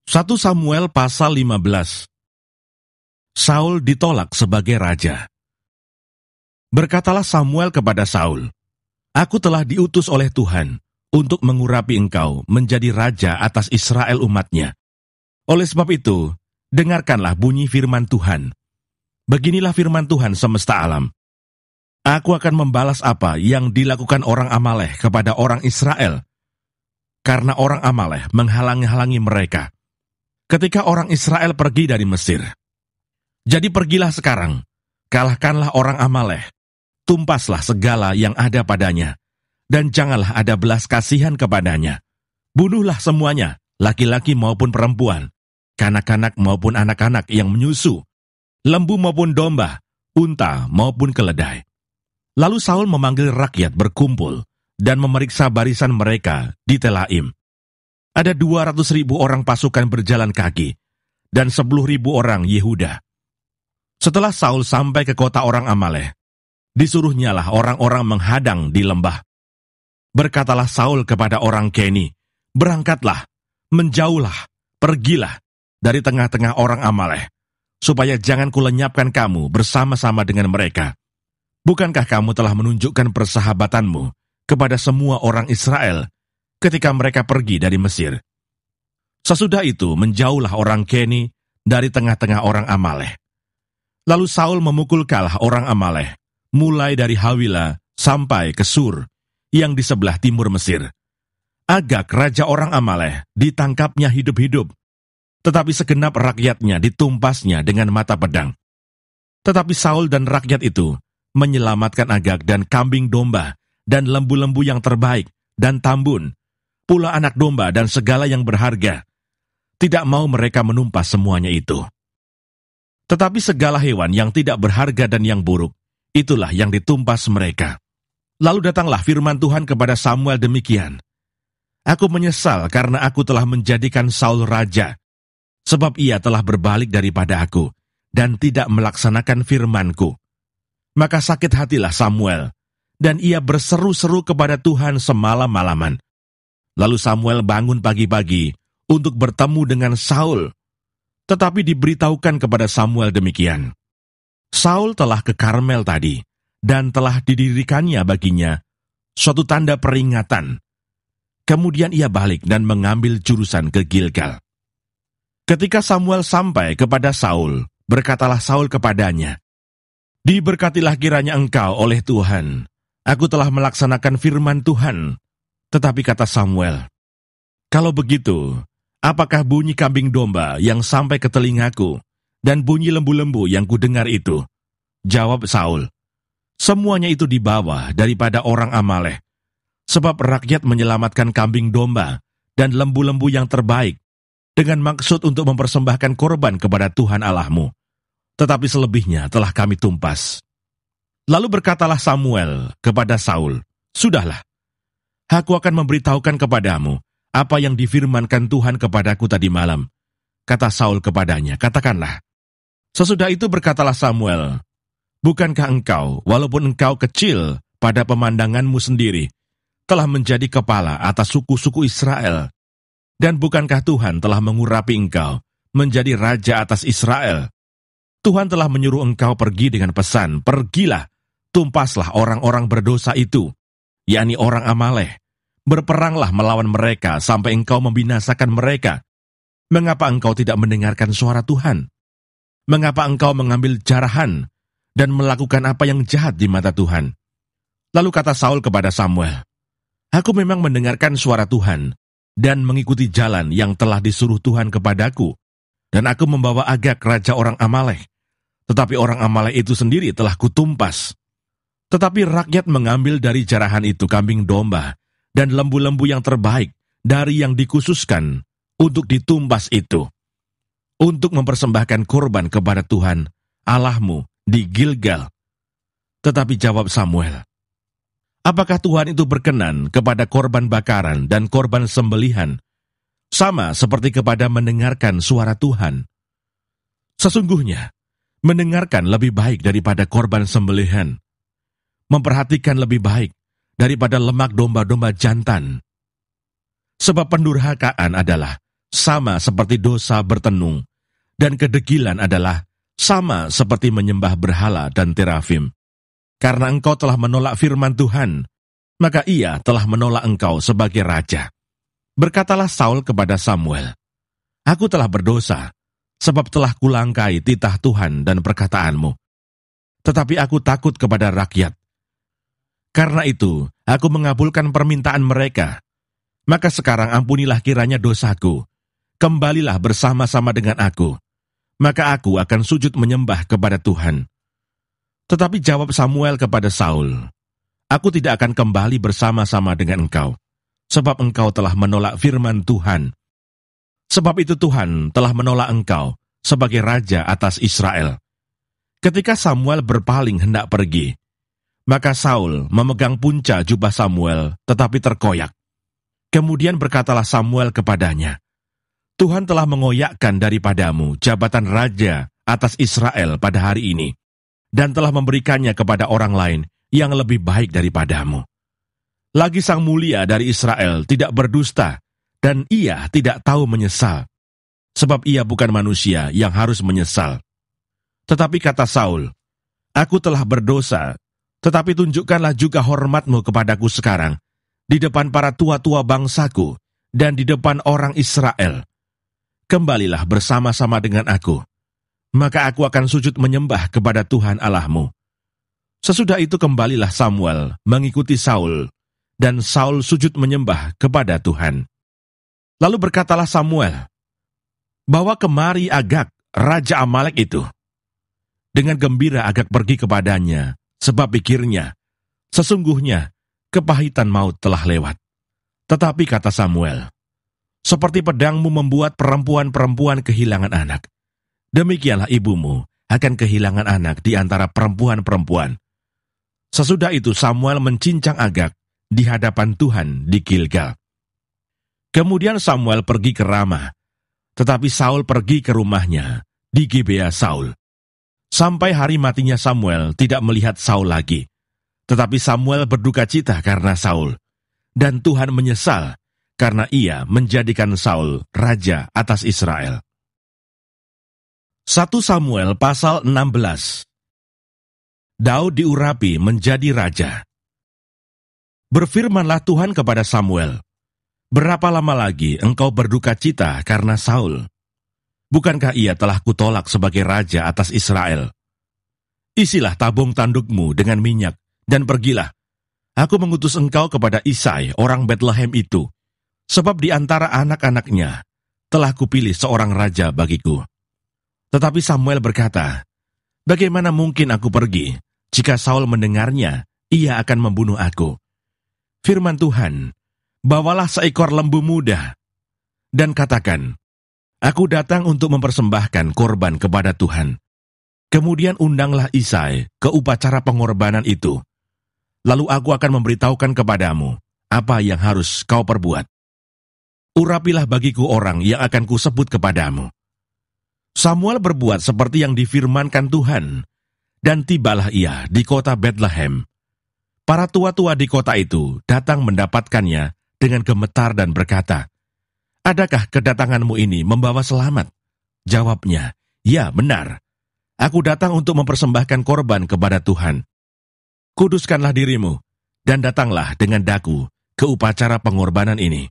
1 Samuel pasal 15. Saul ditolak sebagai raja. Berkatalah Samuel kepada Saul, "Aku telah diutus oleh Tuhan untuk mengurapi engkau menjadi raja atas Israel umatnya. Oleh sebab itu, dengarkanlah bunyi firman Tuhan. Beginilah firman Tuhan semesta alam. Aku akan membalas apa yang dilakukan orang Amalek kepada orang Israel, karena orang Amalek menghalangi mereka ketika orang Israel pergi dari Mesir. Jadi pergilah sekarang, kalahkanlah orang Amalek, tumpaslah segala yang ada padanya, dan janganlah ada belas kasihan kepadanya. Bunuhlah semuanya, laki-laki maupun perempuan, kanak-kanak maupun anak-anak yang menyusu, lembu maupun domba, unta maupun keledai." Lalu Saul memanggil rakyat berkumpul dan memeriksa barisan mereka di Telaim. Ada 200.000 orang pasukan berjalan kaki, dan 10.000 orang Yehuda. Setelah Saul sampai ke kota orang Amalek, disuruhnyalah orang-orang menghadang di lembah. Berkatalah Saul kepada orang Keni, "Berangkatlah, menjauhlah, pergilah dari tengah-tengah orang Amalek, supaya jangan kulenyapkan kamu bersama-sama dengan mereka. Bukankah kamu telah menunjukkan persahabatanmu kepada semua orang Israel ketika mereka pergi dari Mesir?" Sesudah itu menjauhlah orang Keni dari tengah-tengah orang Amalek. Lalu Saul memukul kalah orang Amalek, mulai dari Hawila sampai ke Sur, yang di sebelah timur Mesir. Agag, raja orang Amalek, ditangkapnya hidup-hidup, tetapi segenap rakyatnya ditumpasnya dengan mata pedang. Tetapi Saul dan rakyat itu menyelamatkan Agag dan kambing domba, dan lembu-lembu yang terbaik, dan tambun, pula anak domba dan segala yang berharga. Tidak mau mereka menumpas semuanya itu. Tetapi segala hewan yang tidak berharga dan yang buruk, itulah yang ditumpas mereka. Lalu datanglah firman Tuhan kepada Samuel demikian, "Aku menyesal karena aku telah menjadikan Saul raja, sebab ia telah berbalik daripada aku, dan tidak melaksanakan firman-Ku." Maka sakit hatilah Samuel, dan ia berseru-seru kepada Tuhan semalam-malaman. Lalu Samuel bangun pagi-pagi untuk bertemu dengan Saul, tetapi diberitahukan kepada Samuel demikian, "Saul telah ke Karmel tadi, dan telah didirikannya baginya suatu tanda peringatan." Kemudian ia balik dan mengambil jurusan ke Gilgal. Ketika Samuel sampai kepada Saul, berkatalah Saul kepadanya, "Diberkatilah kiranya engkau oleh Tuhan. Aku telah melaksanakan firman Tuhan." Tetapi kata Samuel, "Kalau begitu, apakah bunyi kambing domba yang sampai ke telingaku, dan bunyi lembu-lembu yang kudengar itu?" Jawab Saul, "Semuanya itu dibawa daripada orang Amalek, sebab rakyat menyelamatkan kambing domba dan lembu-lembu yang terbaik, dengan maksud untuk mempersembahkan korban kepada Tuhan Allahmu. Tetapi selebihnya telah kami tumpas." Lalu berkatalah Samuel kepada Saul, "Sudahlah, aku akan memberitahukan kepadamu apa yang difirmankan Tuhan kepadaku tadi malam." Kata Saul kepadanya, "Katakanlah." Sesudah itu berkatalah Samuel, "Bukankah engkau, walaupun engkau kecil pada pemandanganmu sendiri, telah menjadi kepala atas suku-suku Israel? Dan bukankah Tuhan telah mengurapi engkau menjadi raja atas Israel? Tuhan telah menyuruh engkau pergi dengan pesan, 'Pergilah, tumpaslah orang-orang berdosa itu,' yakni orang Amalek. Berperanglah melawan mereka sampai engkau membinasakan mereka. Mengapa engkau tidak mendengarkan suara Tuhan? Mengapa engkau mengambil jarahan dan melakukan apa yang jahat di mata Tuhan?" Lalu kata Saul kepada Samuel, "Aku memang mendengarkan suara Tuhan dan mengikuti jalan yang telah disuruh Tuhan kepadaku, dan aku membawa Agag raja orang Amalek. Tetapi orang Amalek itu sendiri telah kutumpas. Tetapi rakyat mengambil dari jarahan itu kambing domba dan lembu-lembu yang terbaik dari yang dikhususkan untuk ditumpas itu, untuk mempersembahkan korban kepada Tuhan Allahmu di Gilgal." Tetapi jawab Samuel, "Apakah Tuhan itu berkenan kepada korban bakaran dan korban sembelihan, sama seperti kepada mendengarkan suara Tuhan? Sesungguhnya, mendengarkan lebih baik daripada korban sembelihan, memperhatikan lebih baik daripada lemak domba-domba jantan. Sebab pendurhakaan adalah sama seperti dosa bertenung, dan kedegilan adalah sama seperti menyembah berhala dan terafim. Karena engkau telah menolak firman Tuhan, maka ia telah menolak engkau sebagai raja. Berkatalah Saul kepada Samuel, aku telah berdosa, sebab telah kulangkai titah Tuhan dan perkataanmu. Tetapi aku takut kepada rakyat. Karena itu, aku mengabulkan permintaan mereka. Maka sekarang ampunilah kiranya dosaku. Kembalilah bersama-sama dengan aku. Maka aku akan sujud menyembah kepada Tuhan. Tetapi jawab Samuel kepada Saul, aku tidak akan kembali bersama-sama dengan engkau, sebab engkau telah menolak firman Tuhan. Sebab itu Tuhan telah menolak engkau sebagai raja atas Israel. Ketika Samuel berpaling hendak pergi, maka Saul memegang punca jubah Samuel, tetapi terkoyak. Kemudian berkatalah Samuel kepadanya, Tuhan telah mengoyakkan daripadamu jabatan raja atas Israel pada hari ini, dan telah memberikannya kepada orang lain yang lebih baik daripadamu. Lagi sang mulia dari Israel tidak berdusta, dan ia tidak tahu menyesal, sebab ia bukan manusia yang harus menyesal. Tetapi kata Saul, aku telah berdosa, tetapi tunjukkanlah juga hormatmu kepadaku sekarang, di depan para tua-tua bangsaku, dan di depan orang Israel. Kembalilah bersama-sama dengan aku, maka aku akan sujud menyembah kepada Tuhan Allahmu. Sesudah itu kembalilah Samuel mengikuti Saul, dan Saul sujud menyembah kepada Tuhan. Lalu berkatalah Samuel, bawa kemari Agag, raja Amalek itu. Dengan gembira Agag pergi kepadanya, sebab pikirnya, sesungguhnya kepahitan maut telah lewat. Tetapi kata Samuel, seperti pedangmu membuat perempuan-perempuan kehilangan anak, demikianlah ibumu akan kehilangan anak di antara perempuan-perempuan. Sesudah itu Samuel mencincang Agag di hadapan Tuhan di Gilgal. Kemudian Samuel pergi ke Ramah, tetapi Saul pergi ke rumahnya di Gibea Saul. Sampai hari matinya Samuel tidak melihat Saul lagi. Tetapi Samuel berduka cita karena Saul, dan Tuhan menyesal karena ia menjadikan Saul raja atas Israel. 1 Samuel pasal 16. Daud diurapi menjadi raja. Berfirmanlah Tuhan kepada Samuel, berapa lama lagi engkau berduka cita karena Saul? Bukankah ia telah kutolak sebagai raja atas Israel? Isilah tabung tandukmu dengan minyak, dan pergilah. Aku mengutus engkau kepada Isai, orang Betlehem itu, sebab di antara anak-anaknya telah kupilih seorang raja bagiku. Tetapi Samuel berkata, bagaimana mungkin aku pergi? Jika Saul mendengarnya, ia akan membunuh aku. Firman Tuhan, bawalah seekor lembu muda, dan katakan, aku datang untuk mempersembahkan korban kepada Tuhan. Kemudian undanglah Isai ke upacara pengorbanan itu. Lalu aku akan memberitahukan kepadamu apa yang harus kau perbuat. Urapilah bagiku orang yang akan kusebut kepadamu. Samuel berbuat seperti yang difirmankan Tuhan, dan tibalah ia di kota Betlehem. Para tua-tua di kota itu datang mendapatkannya dengan gemetar dan berkata, adakah kedatanganmu ini membawa selamat? Jawabnya, ya benar. Aku datang untuk mempersembahkan korban kepada Tuhan. Kuduskanlah dirimu, dan datanglah dengan daku ke upacara pengorbanan ini.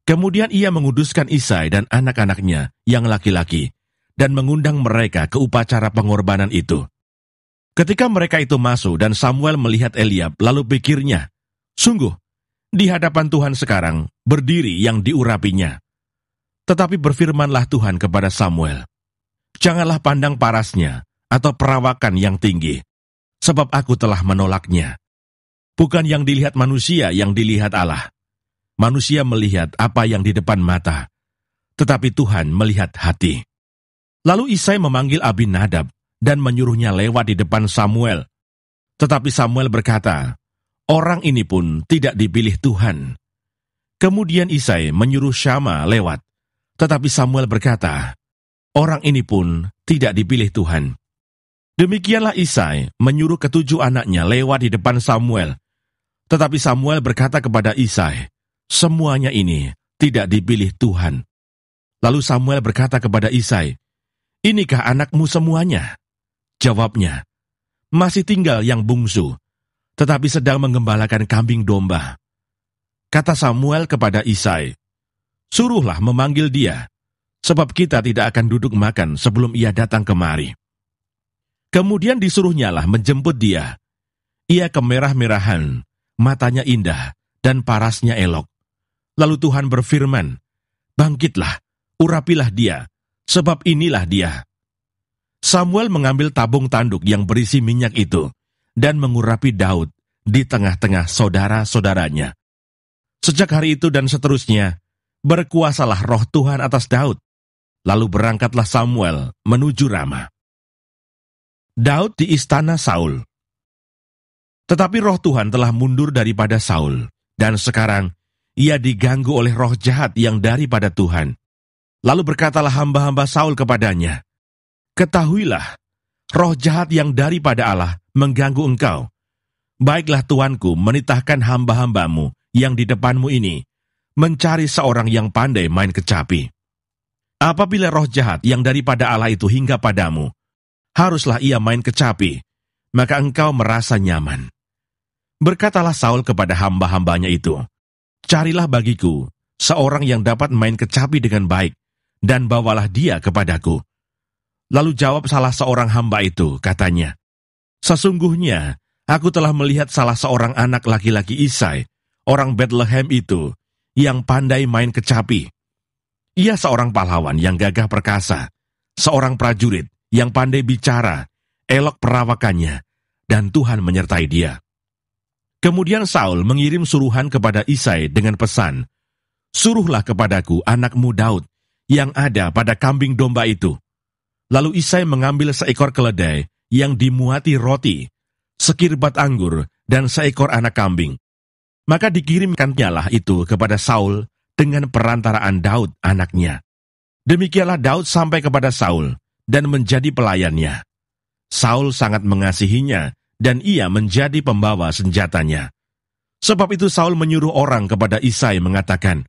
Kemudian ia menguduskan Isai dan anak-anaknya yang laki-laki, dan mengundang mereka ke upacara pengorbanan itu. Ketika mereka itu masuk dan Samuel melihat Eliab, lalu pikirnya, sungguh, di hadapan Tuhan sekarang berdiri yang diurapinya. Tetapi berfirmanlah Tuhan kepada Samuel, janganlah pandang parasnya atau perawakan yang tinggi, sebab aku telah menolaknya. Bukan yang dilihat manusia yang dilihat Allah. Manusia melihat apa yang di depan mata, tetapi Tuhan melihat hati. Lalu Isai memanggil Abinadab dan menyuruhnya lewat di depan Samuel. Tetapi Samuel berkata, orang ini pun tidak dipilih Tuhan. Kemudian Isai menyuruh Syama lewat, tetapi Samuel berkata, orang ini pun tidak dipilih Tuhan. Demikianlah Isai menyuruh ketujuh anaknya lewat di depan Samuel. Tetapi Samuel berkata kepada Isai, semuanya ini tidak dipilih Tuhan. Lalu Samuel berkata kepada Isai, "Inikah anakmu semuanya?" Jawabnya, "Masih tinggal yang bungsu, tetapi sedang menggembalakan kambing domba." Kata Samuel kepada Isai, "Suruhlah memanggil dia, sebab kita tidak akan duduk makan sebelum ia datang kemari." Kemudian disuruhnyalah menjemput dia. Ia kemerah-merahan, matanya indah, dan parasnya elok. Lalu Tuhan berfirman, "Bangkitlah, urapilah dia, sebab inilah dia." Samuel mengambil tabung tanduk yang berisi minyak itu, dan mengurapi Daud di tengah-tengah saudara-saudaranya. Sejak hari itu dan seterusnya, berkuasalah roh Tuhan atas Daud. Lalu berangkatlah Samuel menuju Rama. Daud di istana Saul. Tetapi roh Tuhan telah mundur daripada Saul, dan sekarang ia diganggu oleh roh jahat yang daripada Tuhan. Lalu berkatalah hamba-hamba Saul kepadanya, "Ketahuilah, roh jahat yang daripada Allah mengganggu engkau. Baiklah tuanku menitahkan hamba-hambamu yang di depanmu ini, mencari seorang yang pandai main kecapi. Apabila roh jahat yang daripada Allah itu hingga padamu, haruslah ia main kecapi, maka engkau merasa nyaman." Berkatalah Saul kepada hamba-hambanya itu, "Carilah bagiku seorang yang dapat main kecapi dengan baik, dan bawalah dia kepadaku." Lalu jawab salah seorang hamba itu, katanya, "Sesungguhnya aku telah melihat salah seorang anak laki-laki Isai, orang Bethlehem itu, yang pandai main kecapi. Ia seorang pahlawan yang gagah perkasa, seorang prajurit yang pandai bicara, elok perawakannya, dan Tuhan menyertai dia." Kemudian Saul mengirim suruhan kepada Isai dengan pesan, "Suruhlah kepadaku anakmu Daud yang ada pada kambing domba itu." Lalu Isai mengambil seekor keledai yang dimuati roti, sekirbat anggur, dan seekor anak kambing. Maka dikirimkannyalah itu kepada Saul dengan perantaraan Daud anaknya. Demikianlah Daud sampai kepada Saul dan menjadi pelayannya. Saul sangat mengasihinya, dan ia menjadi pembawa senjatanya. Sebab itu Saul menyuruh orang kepada Isai mengatakan,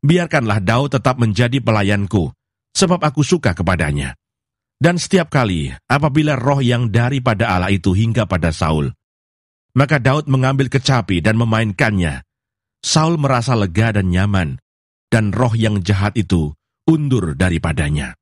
"Biarkanlah Daud tetap menjadi pelayanku, sebab aku suka kepadanya." Dan setiap kali apabila roh yang daripada Allah itu hingga pada Saul, maka Daud mengambil kecapi dan memainkannya. Saul merasa lega dan nyaman, dan roh yang jahat itu undur daripadanya.